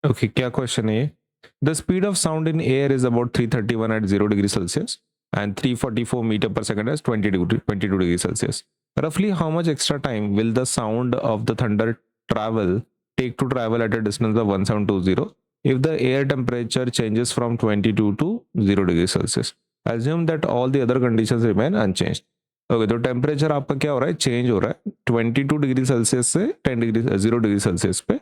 Okay, क्या question है ये? The speed of sound in air is about 331 at 0 degree Celsius and 344 meter per second as 22 degree Celsius. Roughly how much extra time will the sound of the thunder travel take to travel at a distance of 1720 if the air temperature changes from 22 to 0 degree Celsius? Assume that all the other conditions remain unchanged. Okay, तो temperature आपका क्या हो रहा है, change हो रहा है 22 degree Celsius से 0 डिग्री सेल्सियस पे,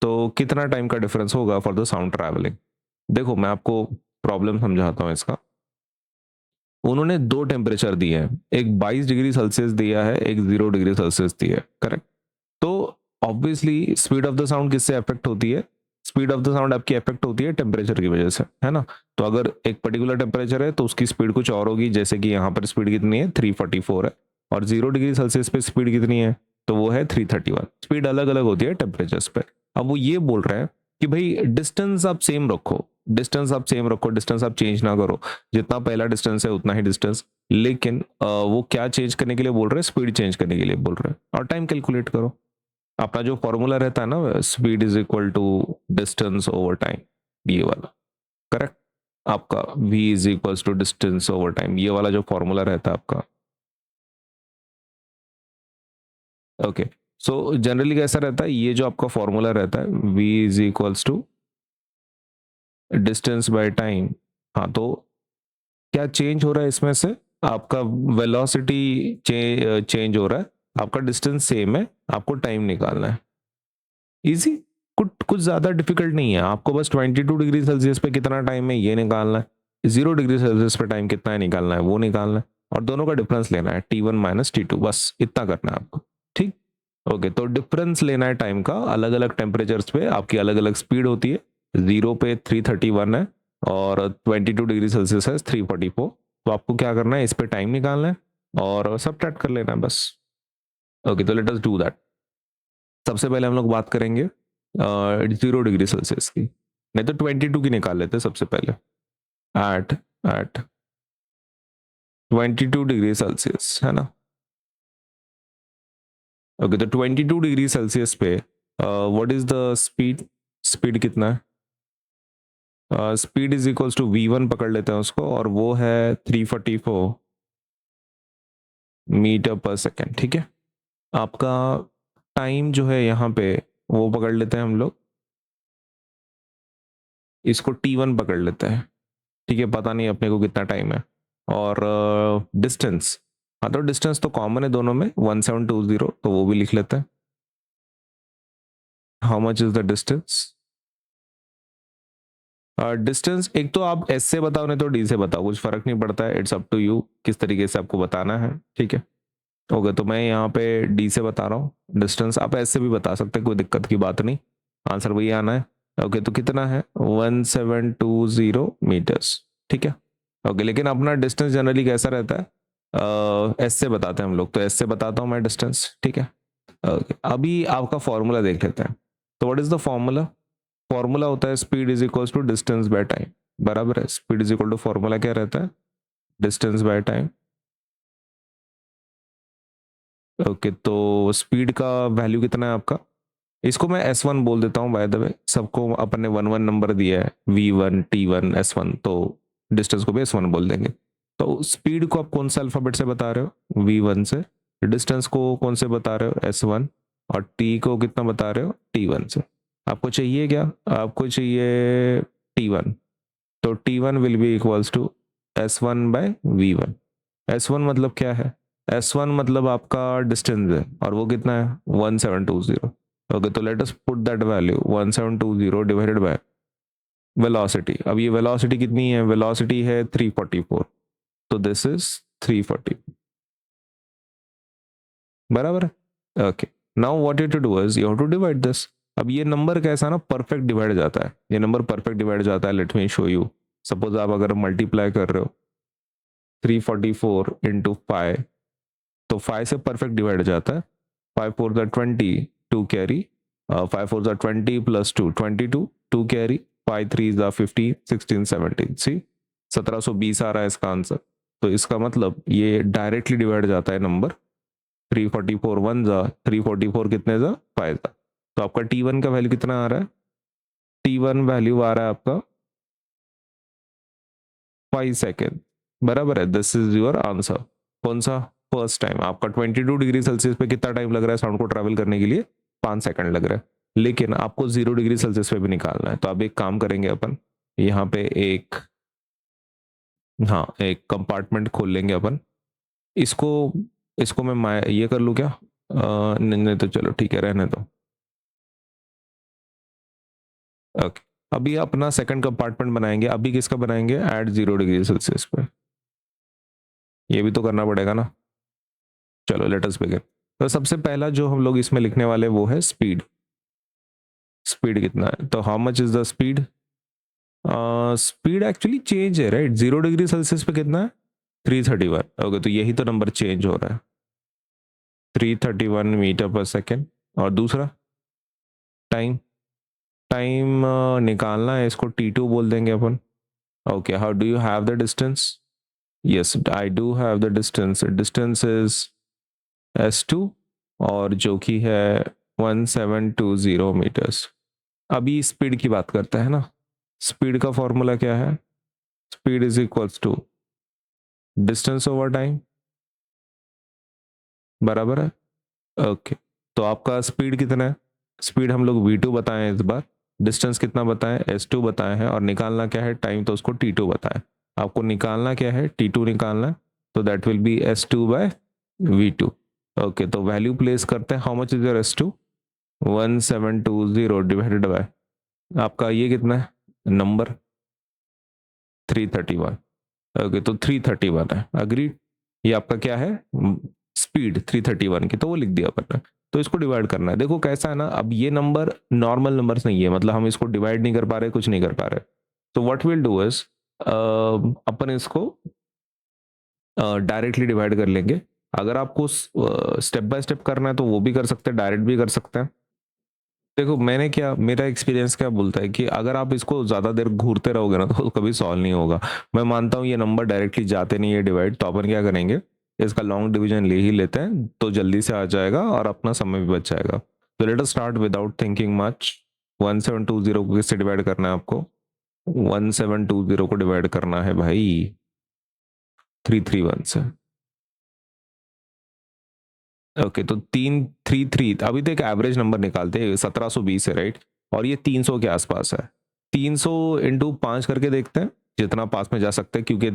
तो कितना टाइम का डिफरेंस होगा फॉर द साउंड ट्रैवलिंग? देखो मैं आपको प्रॉब्लम समझाता हूँ इसका। उन्होंने दो टेम्परेचर दिए हैं, एक 22 डिग्री सेल्सियस दिया है, एक 0 डिग्री सेल्सियस दिया है, करेक्ट? तो obviously speed of the sound किससे अफेक्ट होती है? स्पीड ऑफ द साउंड आपकी अफेक्ट होती है टेम्परेचर की वजह से, है ना? तो अगर एक पर्टिकुलर टेम्परेचर है तो उसकी स्पीड कुछ और होगी, जैसे कि यहाँ पर स्पीड कितनी है 344 है, और 0 डिग्री सेल्सियस पे स्पीड कितनी है, तो वो है 331। स्पीड अलग अलग होती है टेम्परेचर्स पे। अब वो ये बोल रहे हैं कि भाई डिस्टेंस आप सेम रखो, डिस्टेंस आप सेम रखो, डिस्टेंस आप चेंज ना करो, जितना पहला डिस्टेंस है उतना ही डिस्टेंस। लेकिन वो क्या चेंज करने के लिए बोल रहे हैं? स्पीड चेंज करने के लिए बोल रहे हैं, और टाइम कैलकुलेट करो। अपना जो फॉर्मूला रहता है ना, speed is equal to distance over time, ये वाला, करेक्ट? आपका v is equal to distance over time, ये वाला जो फॉर्मूला रहता है आपका। ओके, सो जनरली कैसा रहता है, ये जो आपका फॉर्मूला रहता है v is equals to distance by time. हाँ, तो क्या चेंज हो रहा है इसमें से? आपका वेलोसिटी चेंज हो रहा है, आपका डिस्टेंस सेम है, आपको टाइम निकालना है। इजी, कुछ कुछ ज़्यादा डिफिकल्ट नहीं है, आपको बस 22 डिग्री सेल्सियस पे कितना टाइम है ये निकालना है, 0 डिग्री सेल्सियस पे टाइम कितना है निकालना है वो निकालना है, और दोनों का डिफरेंस लेना है T1 माइनस T2, बस इतना करना है आपको। ठीक, ओके, तो डिफरेंस लेना है टाइम का। अलग अलग टेम्परेचर्स पे आपकी अलग अलग स्पीड होती है। 0 पे 331 है और 22 डिग्री सेल्सियस है 344। तो आपको क्या करना है, इस पे टाइम निकालना है और सब्ट्रैक्ट कर लेना है बस। ओके, तो लेट अस डू दैट। सबसे पहले हम लोग बात करेंगे 0 डिग्री सेल्सियस की, नहीं तो 22 की निकाल लेते सबसे पहले। एट एट 22 डिग्री सेल्सियस, है ना? ओके, तो 22 डिग्री सेल्सियस पे what is the speed? Speed कितना है? Speed is equals to v1 पकड़ लेते हैं उसको, और वो है 344 मीटर पर सेकेंड। ठीक है, आपका टाइम जो है यहाँ पे वो पकड़ लेते हैं हम लोग, इसको T1 पकड़ लेते हैं। ठीक है, पता नहीं अपने को कितना टाइम है। और डिस्टेंस, हाँ तो डिस्टेंस तो कॉमन है दोनों में 1720, तो वो भी लिख लेते हैं। How much is the distance? Distance एक तो आप एस से बताओ नहीं तो डी से बताओ, कुछ फर्क नहीं पड़ता है, इट्स अप टू यू किस तरीके से आपको बताना है। ठीक है, ओके, तो मैं यहाँ पे डी से बता रहा हूँ डिस्टेंस, आप एस से भी बता सकते हैं, कोई दिक्कत की बात नहीं, आंसर वही आना है। ओके, तो कितना है 1720 मीटर्स। ठीक है, ओके, लेकिन अपना डिस्टेंस जनरली कैसा रहता है, एस से बताते हैं हम लोग, तो एस से बताता हूँ मैं डिस्टेंस। ठीक है, ओके, अभी आपका फॉर्मूला देख लेते हैं। तो what is the formula? Formula होता है speed is equal to distance by time, बराबर है? Speed is equal to formula क्या रहता है, डिस्टेंस बाय टाइम। ओके, तो स्पीड का वैल्यू कितना है आपका? इसको मैं S1 बोल देता हूँ, बाय द वे सबको अपन ने 1 1 नंबर दिया है, V1 T1 S1, तो डिस्टेंस को भी S1 बोल देंगे। तो स्पीड को आप कौन सा अल्फाबेट से बता रहे हो? V1 से। डिस्टेंस को कौन से बता रहे हो? S1। और T को कितना बता रहे हो? T1 से। आपको चाहिए क्या? आपको चाहिए T1, तो T1 will be equals to S1 by V1। S1 मतलब क्या है? S1 मतलब आपका डिस्टेंस है, और वो कितना है 1720। ओके, तो let us put that value 1720 divided by velocity. अब ये वेलोसिटी कितनी है? वेलोसिटी है 344, तो दिस इज 340, बराबर है? Okay, now what you to do is you have to divide this. अब ये नंबर कैसा ना परफेक्ट डिवाइड जाता है, ये नंबर परफेक्ट डिवाइड जाता है। Let me show you. Suppose आप अगर मल्टीप्लाई कर रहे हो 344 इंटू 5, तो 5 से परफेक्ट डिवाइड जाता है। 5 4 ज़ा 20, 2 कैरी, 5 4 ज़ा 20 प्लस 2 22, 2 कैरी, 5 3 ज़ा 15 16 17, सी 1720 आ रहा है इसका आंसर। तो इसका मतलब ये डायरेक्टली डिवाइड जाता है नंबर। 344 1 ज़ा 344 कितने ज़ा 5 ज़ा, तो आपका T1 का वैल्यू कितना आ रहा है? T1 वैल्यू आ रहा है आपका 5 सेकेंड, बराबर है। This is your answer. कौन सा? फर्स्ट टाइम आपका 22 डिग्री सेल्सियस पे कितना टाइम लग रहा है साउंड को ट्रैवल करने के लिए? 5 सेकंड लग रहा है। लेकिन आपको 0 डिग्री सेल्सियस पे भी निकालना है, तो अब एक काम करेंगे अपन, यहाँ पे एक, हाँ, एक कंपार्टमेंट खोल लेंगे अपन। इसको इसको मैं ये कर लूँ क्या? नहीं नहीं, तो चलो ठीक है, रहने दो। ओके, अभी अपना सेकंड कंपार्टमेंट बनाएंगे। अभी किसका बनाएंगे? एट 0 डिग्री सेल्सियस पे। ये भी तो करना पड़ेगा ना। चलो लेट अस बिगिन। तो सबसे पहला जो हम लोग इसमें लिखने वाले वो है स्पीड। स्पीड कितना है? तो how much is the speed? Speed actually change है, राइट? 0 डिग्री सेल्सियस पे कितना है? 331। ओके, तो यही तो नंबर चेंज हो रहा है, 331 मीटर पर सेकेंड। और दूसरा टाइम, टाइम निकालना है, इसको T2 बोल देंगे अपन। Okay, how do you have the distance? Yes, I do have the distance. Distance is S2, और जो कि है 1720 मीटर्स। अभी स्पीड की बात करते हैं ना। स्पीड का फॉर्मूला क्या है? Speed is equals to distance over time, बराबर है। ओके, तो आपका स्पीड कितना है? स्पीड हम लोग V2 बताएं इस बार, डिस्टेंस कितना बताएं? S2 बताए हैं, और निकालना क्या है? टाइम, तो उसको T2 बताएं। आपको निकालना क्या है? T2 निकालना है, तो that will be S2 by V2। Okay, तो वैल्यू प्लेस करते हैं। How much is your S2? 1720 divided by आपका ये कितना है नंबर? 331। ओके, तो 331 है, अग्रीड। ये आपका क्या है? स्पीड 331 की, तो वो लिख दिया अपन ने। तो इसको डिवाइड करना है। देखो कैसा है ना, अब ये नंबर नॉर्मल नंबर्स नहीं है, मतलब हम इसको डिवाइड नहीं कर पा रहे, कुछ नहीं कर पा रहे। तो व्हाट विल डू इज, अपन इसको डायरेक्टली डिवाइड कर लेंगे। अगर आपको स्टेप बाय स्टेप करना है तो वो भी कर सकते हैं, डायरेक्ट भी कर सकते हैं। देखो मैंने क्या, मेरा एक्सपीरियंस क्या बोलता है कि अगर आप इसको ज़्यादा देर घूरते रहोगे ना तो कभी सॉल्व नहीं होगा। मैं मानता हूँ ये नंबर डायरेक्टली जाते नहीं है डिवाइड, तो अपन क्या करेंगे, इसका लॉन्ग डिवीजन ले ही लेते हैं, तो जल्दी से आ जाएगा और अपना समय भी बच जाएगा। तो let us start without thinking much. 1720 को किससे डिवाइड करना है आपको? 1720 को डिवाइड करना है भाई 331 से। ओके, तो 333, अभी तो एक एवरेज नंबर निकालते हैं, 1720 है, राइट? और ये 300 के आसपास है। 300 इंटू 5 करके देखते हैं, जितना पास में जा सकते हैं, क्योंकि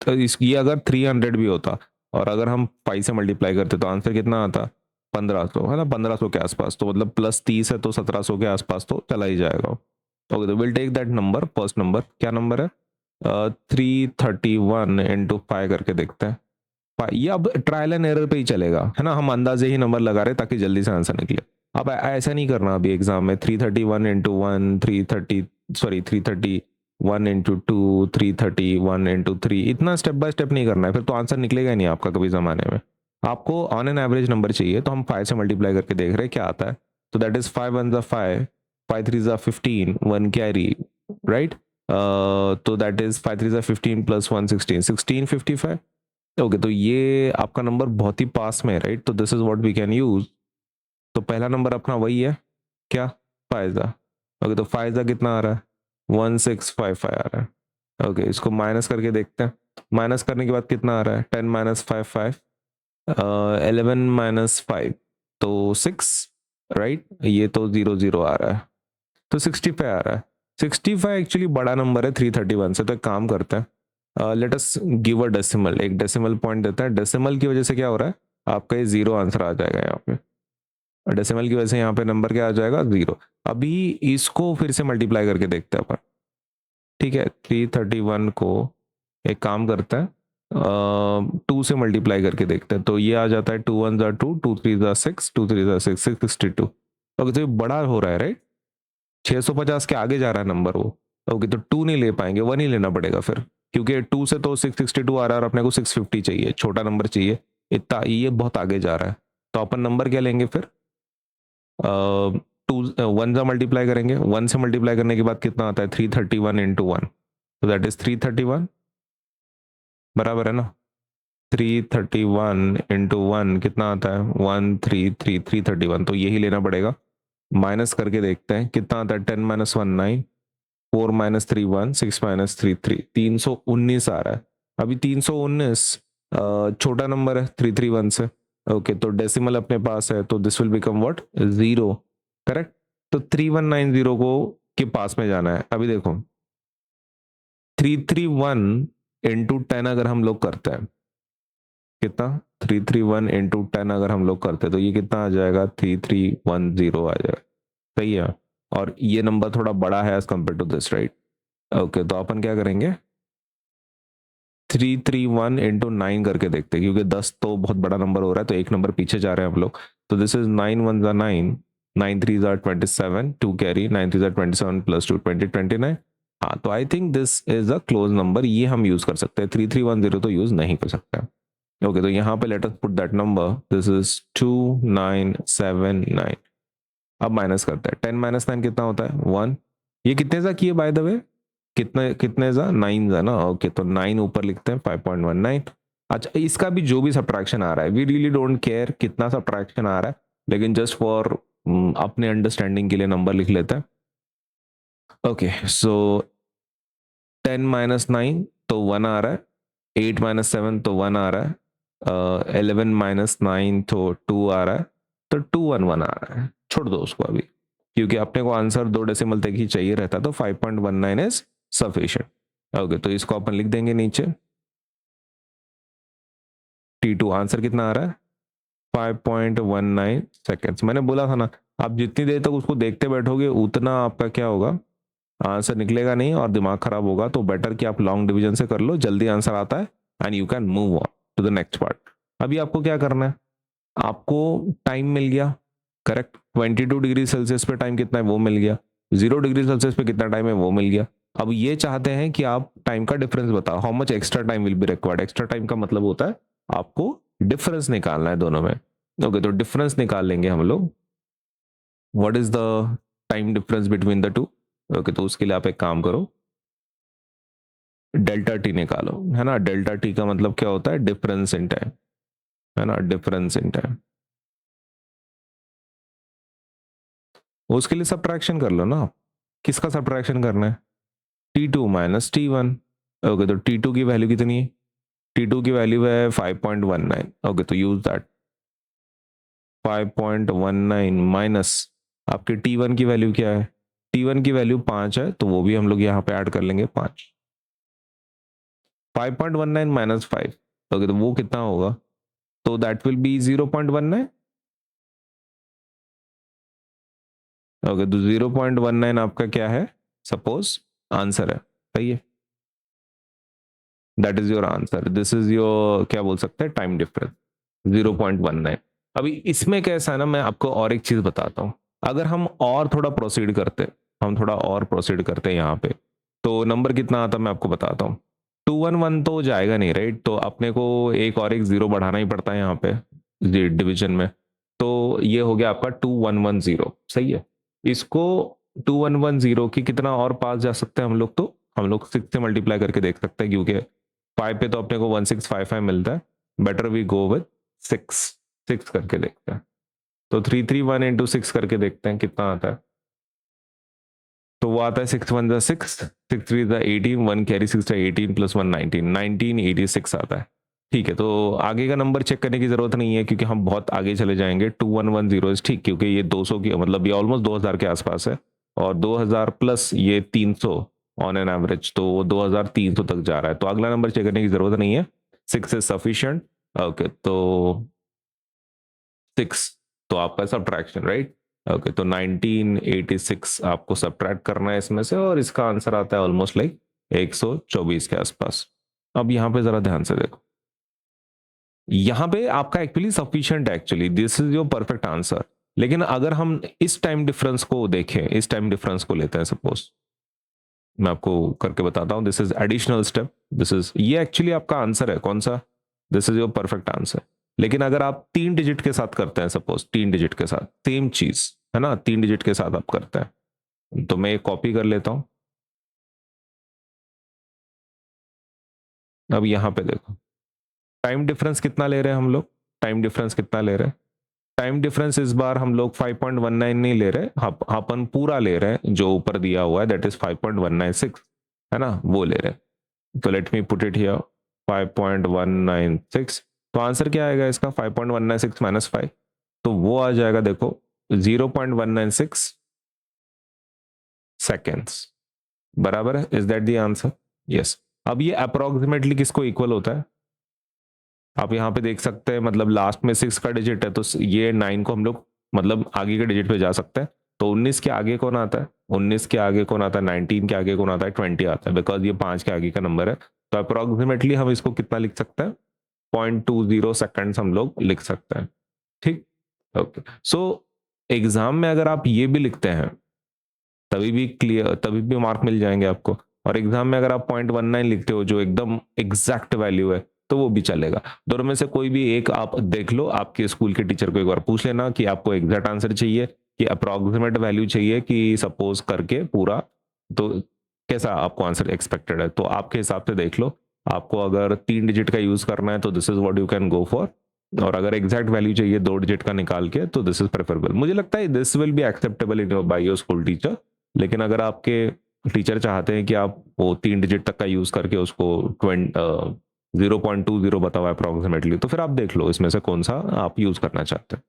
तो ये अगर 300 भी होता और अगर हम 5 से मल्टीप्लाई करते तो आंसर कितना आता? 1500, है ना? 1500 के आसपास, तो मतलब प्लस 30 है तो 1700 के आसपास तो चला ही जाएगा। ओके, तो will take that number, first number. क्या नंबर है? 331 इंटू 5 करके देखते हैं। ये अब ट्रायल एंड एरर पे ही चलेगा, है ना? हम अंदाजे ही नंबर लगा रहे ताकि जल्दी से आंसर निकले। अब ऐसा नहीं करना अभी एग्जाम में 331 इंटू 1, 330, सॉरी 331 इंटू 2, 331 इंटू 3, इतना स्टेप बाय स्टेप नहीं करना है, फिर तो आंसर निकलेगा ही नहीं आपका कभी ज़माने में। आपको ऑन एन एवरेज नंबर चाहिए, तो हम 5 से मल्टीप्लाई करके देख रहे हैं क्या आता है। तो दैट इज 5 1 ज़ा 5, 5 3 ज़ा 15, 1 कैरी, राइट? तो दैट इज 5 3 ज़ा 15 प्लस 1 16, 1655। ओके, तो ये आपका नंबर बहुत ही पास में है, राइट? तो this is what we can use. तो पहला नंबर अपना वही है, क्या? फायदा। ओके, तो फायदा कितना आ रहा है? 1655 आ रहा है। ओके, इसको माइनस करके देखते हैं। माइनस करने के बाद कितना आ रहा है? 10 माइनस 5 5, 11 माइनस 5, तो 6, राइट? ये तो 0 0 आ रहा है, तो 65 आ रहा है। 65 एक्चुअली बड़ा नंबर है 331 से, तो एक काम करते हैं, let us give a decimal, एक डेसिमल पॉइंट देता है। डेसिमल की वजह से क्या हो रहा है, आपका ये 0 आंसर आ जाएगा यहाँ पे। डेसिमल की वजह से यहाँ पे नंबर क्या आ जाएगा? 0। अभी इसको फिर से मल्टीप्लाई करके देखते हैं अपन, ठीक है? 331 को एक काम करते हैं, 2 से मल्टीप्लाई करके देखते हैं, तो ये आ जाता है 2 1 ज़ा 2, 2 3 ज़ा 6, 2 3 ज़ा 6, 662। ओके, तो ये बड़ा हो रहा है, राइट? 650 के आगे जा रहा है नंबर वो। ओके, तो 2 नहीं ले पाएंगे, 1 ही लेना पड़ेगा फिर, क्योंकि 2 से तो 662 आ रहा है और अपने को 650 चाहिए, छोटा नंबर चाहिए। इतना ये बहुत आगे जा रहा है, तो अपन नंबर क्या लेंगे फिर? 2 1 से मल्टीप्लाई करेंगे। 1 से मल्टीप्लाई करने के बाद कितना आता है? 331 इंटू 1, तो दैट इज 331, बराबर है ना? 331 इंटू 1 कितना आता है? 1 3 3 331, तो यही लेना पड़ेगा। माइनस करके देखते हैं कितना आता है, 10 माइनस 1 9, 4 माइनस 3 1, 6 माइनस 3 3, 319 आ रहा है। अभी 319 छोटा नंबर है 331 से। ओके, तो डेसिमल अपने पास है, तो this will become what, zero. Correct. तो 3190 को के पास में जाना है। अभी देखो 331 इंटू 10 अगर हम लोग करते हैं, कितना, 331 इंटू 10 अगर हम लोग करते हैं तो ये कितना आ जाएगा, 3310 आ जाएगा। सही है। और ये नंबर थोड़ा बड़ा है as compare to this, right. Okay, तो अपन क्या करेंगे, 331 इंटू 9 करके देखते हैं, क्योंकि 10 तो बहुत बड़ा नंबर हो रहा है, तो एक नंबर पीछे जा रहे हैं हम लोग। तो दिस इज 9 1 जा 9, 9 3 जा 27, 2 कैरी, 9 3 जा 27 प्लस 2 20 29। हाँ, तो I think this is a close number, ये हम यूज कर सकते हैं, 3310 तो यूज नहीं कर सकते। ओके, तो यहाँ पे let us put that number, this is 2979। अब माइनस करते हैं, 10 माइनस 9 कितना होता है, 1। ये कितने सा किए बाय द वे, कितने कितने सा, 9 सा ना। ओके, तो 9 ऊपर लिखते हैं, 5.19। अच्छा, इसका भी जो भी सब्ट्रैक्शन आ रहा है, वी रियली डोंट केयर कितना सब्ट्रैक्शन आ रहा है, लेकिन जस्ट फॉर अपने अंडरस्टैंडिंग के लिए नंबर लिख लेते हैं। ओके, सो 10 माइनस 9 तो 1 आ रहा है, 8 माइनस 7 तो 1 आ रहा है, 11 माइनस 9 तो 2 आ रहा है, तो 211 आ रहा है। छोड़ दो उसको अभी, क्योंकि अपने को आंसर 2 डेसिमल तक ही चाहिए रहता, तो 5.19 इज सफिशिएंट। ओके, तो इसको अपन लिख देंगे नीचे, T2 आंसर कितना आ रहा है, 5.19 सेकेंड्स। मैंने बोला था ना, आप जितनी देर तक उसको देखते बैठोगे उतना आपका क्या होगा, आंसर निकलेगा नहीं और दिमाग खराब होगा। तो बेटर कि आप लॉन्ग डिवीजन से कर लो, जल्दी आंसर आता है and you can move on to the next part. अभी आपको क्या करना है, आपको टाइम मिल गया, करेक्ट। 22 डिग्री सेल्सियस पे टाइम कितना है वो मिल गया, 0 डिग्री सेल्सियस पे कितना टाइम है वो मिल गया। अब ये चाहते हैं कि आप टाइम का डिफरेंस बताओ, how much extra time will be required. Extra time का मतलब होता है आपको डिफरेंस निकालना है दोनों में। ओके, तो डिफरेंस निकाल लेंगे हम लोग, what is the time difference between the two. Okay, तो उसके लिए आप एक काम करो, डेल्टा टी निकालो, है ना। डेल्टा टी का मतलब क्या होता है, डिफरेंस इन टाइम, है ना, डिफरेंस इन टाइम। उसके लिए सब्ट्रैक्शन कर लो ना, किसका सब्ट्रैक्शन करना है, T2 माइनस T1। ओके, तो T2 की वैल्यू कितनी है, T2 की वैल्यू है 5.19। ओके, तो यूज दैट, 5.19 माइनस आपके T1 की वैल्यू क्या है, T1 की वैल्यू 5 है, तो वो भी हम लोग यहाँ पे ऐड कर लेंगे 5। 5.19 माइनस 5, ओके, तो वो कितना होगा, तो दैट विल बी 0.19। ओके, तो 0.19 आपका क्या है, सपोज आंसर है। सही है, that is your answer, this is your क्या बोल सकते हैं, टाइम डिफरेंस 0.19। अभी इसमें कैसा है ना, मैं आपको और एक चीज बताता हूँ। अगर हम और थोड़ा प्रोसीड करते, हम थोड़ा और प्रोसीड करते हैं यहाँ पे, तो नंबर कितना आता मैं आपको बताता हूँ। 211 तो जाएगा नहीं, राइट, तो अपने को एक और एक जीरो बढ़ाना ही पड़ता है यहाँ पे डिवीजन में। तो ये हो गया आपका 2110। सही है, इसको 2110 की कितना और पास जा सकते हैं हम लोग, तो हम लोग 6 से मल्टीप्लाई करके देख सकते हैं, क्योंकि 5 पे तो अपने को 1655 मिलता है। बेटर वी गो विद 6, 6 करके देखते हैं। तो 331 इंटू 6 करके देखते हैं कितना आता है। तो वो आता है 6 1 6, 6 3 18, 1 कैरी 6 18 प्लस 1 19, 1986 आता है। ठीक है, तो आगे का नंबर चेक करने की जरूरत नहीं है, क्योंकि हम बहुत आगे चले जाएंगे। 2110 इज ठीक, क्योंकि ये 200 की मतलब ये ऑलमोस्ट 2000 के आसपास है, और 2000 प्लस ये 300 ऑन एन एवरेज, तो वो 2300 तक जा रहा है। तो अगला नंबर चेक करने की जरूरत नहीं है, 6 इज सफिशियंट। ओके, तो 6, तो आपका सब्ट्रैक्शन, राइट। ओके, तो 1986 आपको सब्ट्रैक्ट करना है इसमें से, और इसका आंसर आता है ऑलमोस्ट लाइक 124 के आसपास। अब यहाँ पे जरा ध्यान से देखो, यहाँ पे आपका एक्चुअली सफिशिएंट है, actually this is your perfect answer. लेकिन अगर हम इस टाइम डिफरेंस को देखें, इस टाइम डिफरेंस को लेते हैं सपोज, मैं आपको करके बताता हूं, this is additional step, this is, ये एक्चुअली आपका आंसर है कौन सा, this is your perfect answer. लेकिन अगर आप 3 डिजिट के साथ करते हैं, सपोज 3 डिजिट के साथ सेम चीज, है ना, 3 डिजिट के साथ आप करते हैं, तो मैं कॉपी कर लेता हूं। अब यहां पे देखो, टाइम डिफरेंस कितना ले रहे हैं हम लोग, टाइम डिफरेंस कितना ले रहे हैं, टाइम डिफरेंस इस बार हम लोग 5.19 नहीं ले रहे, अपन पूरा ले रहे हैं जो ऊपर दिया हुआ है, दैट इज 5.196, है ना, वो ले रहे हैं। तो let me put it here 5.196। तो आंसर क्या आएगा इसका, 5.196 माइनस 5, तो वो आ जाएगा देखो 0.196 सेकेंड्स, बराबर है। Is that the answer? Yes. अब ये अप्रोक्सीमेटली किसको इक्वल होता है, आप यहाँ पे देख सकते हैं, मतलब लास्ट में 6 का डिजिट है, तो ये 9 को हम लोग मतलब आगे के डिजिट पे जा सकते हैं। तो 19 के आगे कौन आता है, 19 के आगे कौन आता है, 19 के आगे कौन आता है, 20 आता है, बिकॉज ये 5 के आगे का नंबर है। तो अप्रोक्सीमेटली हम इसको कितना लिख सकते हैं, 0.20 सेकेंड्स हम लोग लिख सकते हैं। ठीक, ओके। सो एग्जाम में अगर आप ये भी लिखते हैं तभी भी क्लियर, तभी भी मार्क मिल जाएंगे आपको। और एग्जाम में अगर आप 0.19 लिखते हो जो एकदम एग्जैक्ट वैल्यू है, तो वो भी चलेगा। दोनों में से कोई भी एक आप देख लो, आपके स्कूल के टीचर को एक बार पूछ लेना कि आपको एग्जैक्ट आंसर चाहिए कि अप्रोक्सीमेट वैल्यू चाहिए कि सपोज करके पूरा, तो कैसा आपको आंसर एक्सपेक्टेड है, तो आपके हिसाब से देख लो। आपको अगर 3 डिजिट का यूज करना है तो this is what you can go for, और अगर एग्जैक्ट वैल्यू चाहिए 2 डिजिट का निकाल के, तो दिस इज प्रेफरेबल। मुझे लगता है this will be acceptable in by your school teacher. लेकिन अगर आपके टीचर चाहते हैं कि आप वो 3 डिजिट तक का यूज करके उसको 0.20 बताओ अप्रोक्सीमेटली, तो फिर आप देख लो इसमें से कौन सा आप यूज करना चाहते हैं।